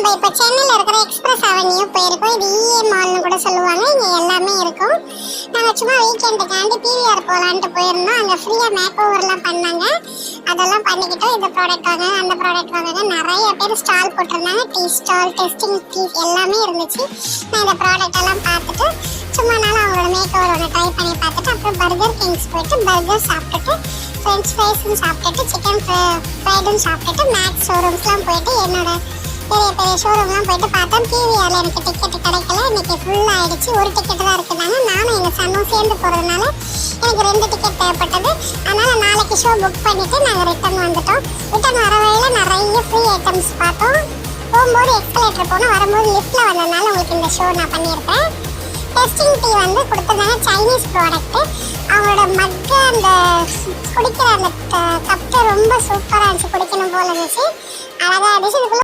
நம்ம இப்போ சென்னையில் இருக்கிற எக்ஸ்பிரஸ் அவென்யூ போயிருக்கோம். இது இஏ மால்னு கூட சொல்லுவாங்க. இங்கே எல்லாமே இருக்கும். நாங்கள் சும்மா வீக்கெண்டுக்காண்டி பிவிஆர் போகலான்ட்டு போயிருந்தோம். அங்கே ஃப்ரீயாக மேக் ஓவர்லாம் பண்ணாங்க. அதெல்லாம் பண்ணிக்கிட்டோம். இந்த ப்ராடக்ட் வாங்க, அந்த ப்ராடக்ட் வாங்க, நிறைய பேர் ஸ்டால் போட்டிருந்தாங்க. டீ ஸ்டால், டெஸ்டிங் டீ எல்லாமே இருந்துச்சு. நான் இந்த ப்ராடக்ட் எல்லாம் பார்த்துட்டு சும்மானாலும் அவங்களோட மேக் ஓவர் ஒன்று ட்ரை பண்ணி பார்த்துட்டு அப்புறம் பர்கர் கிங்ஸ் போயிட்டு பர்கர் சாப்பிட்டுட்டு ஃப்ரெஞ்ச் ஃப்ரைஸும் சாப்பிட்டுட்டு சிக்கன் ஃப்ரைடும் சாப்பிட்டுட்டு மேக்ஸ் ஷோரூம்ஸ்லாம் போயிட்டு என்னோட பெரிய பெரிய ஷோரூம்லாம் போயிட்டு பார்த்தோம். பிவிஆரில் எனக்கு டிக்கெட்டு கிடைக்கல. இன்னைக்கு ஃபுல்லாக ஆகிடுச்சு. ஒரு டிக்கெட்டு தான் இருக்குதாங்க. நானும் எங்கள் சன்னும் சேர்ந்து போகிறதுனால எனக்கு 2 டிக்கெட் தேவைப்பட்டது. அதனால் நாளைக்கு ஷோ புக் பண்ணிவிட்டு நாங்கள் ரிட்டர்ன் வந்துட்டோம். ரிட்டர்ன் வர வழியில் நிறைய ஃப்ரீ ஐட்டம்ஸ் பார்த்தோம். போகும்போது எக்ஸ்கலேட்டர் போனோம், வரும்போது லிஃப்ட்டில் வந்ததுனால உங்களுக்கு இந்த ஷோ நான் பண்ணியிருப்பேன். டெஸ்டிங் டீ வந்து கொடுத்ததாங்க சைனீஸ் ப்ராடக்ட்டு. அவங்களோட மக்கு அந்த குடிக்கிற அந்த கப்பு ரொம்ப சூப்பராக இருந்துச்சு. குடிக்கணும் போல இருந்துச்சு. அழகாக இருந்துச்சு. இதுக்குள்ள